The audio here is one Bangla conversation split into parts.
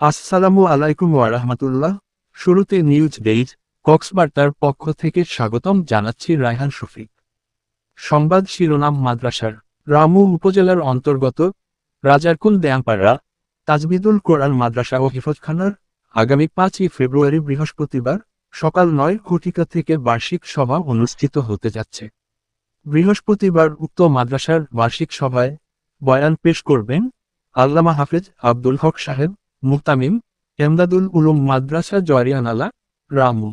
আসসালামু আলাইকুম ওয়া রাহমাতুল্লাহ। শুরুতে নিউজ ডেইজ কক্সবার্তার পক্ষ থেকে স্বাগতম জানাচ্ছি রায়হান শফিক। সংবাদ শিরোনাম মাদ্রাসার রামু উপজেলার অন্তর্গত রাজারকুল দেয়ামপাড়া তাজবিদুল কোরআন মাদ্রাসা ও হিফজখানার আগামী 5ই ফেব্রুয়ারি বৃহস্পতিবার সকাল 9 ঘটিকা থেকে বার্ষিক সভা অনুষ্ঠিত হতে যাচ্ছে। বৃহস্পতিবার উক্ত মাদ্রাসার বার্ষিক সভায় বয়ান পেশ করবেন আল্লামা হাফেজ আব্দুল হক সাহেব মুহতামিম, এমদাদুল উলুম মাদ্রাসা জয়রিয়ানালা, রামু।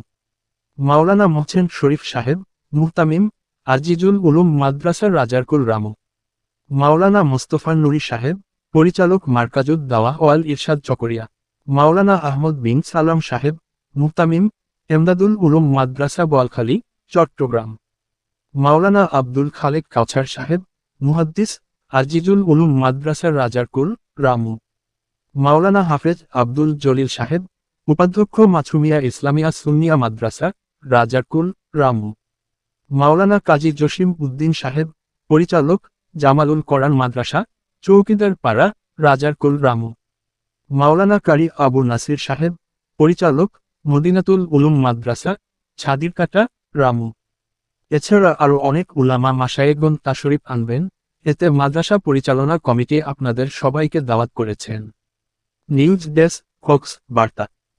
মাওলানা মোহসেন শরীফ সাহেব মুহতামিম, আজিজুল উলুম মাদ্রাসা রাজারকুল রামু। মাওলানা মোস্তফা নুরি সাহেব, পরিচালক মার্কাজুদ দাওয়া ওয়াল ইরশাদ চকরিয়া। মাওলানা আহমদ বিন সালাম সাহেব মুহতামিম, এমদাদুল উলুম মাদ্রাসা বোয়ালখালী, চট্টগ্রাম। মাওলানা আব্দুল খালেক কাউছার সাহেব মুহাদ্দিস, আজিজুল উলুম মাদ্রাসা রাজারকুল রামু। মাওলানা হাফেজ আব্দুল জলিল সাহেব, উপাধ্যক্ষ মাছুমিয়া ইসলামিয়া সুন্নিয়া মাদ্রাসা, রাজারকুল রামু। মাওলানা কাজী জসিম উদ্দিন সাহেব, পরিচালক জামালুল কোরআন মাদ্রাসা, চৌকিদার পাড়া, রাজারকুল রামু। মাওলানা কারি আবু নাসির সাহেব, পরিচালক মদিনাতুল উলুম মাদ্রাসা, ছাদিরকাটা, রামু। এছাড়া আরও অনেক উলামা মাশায়েখগণ তাশরিফ আনবেন, এতে মাদ্রাসা পরিচালনা কমিটি আপনাদের সবাইকে দাওয়াত করেছেন। News desk কক্সবার্তা।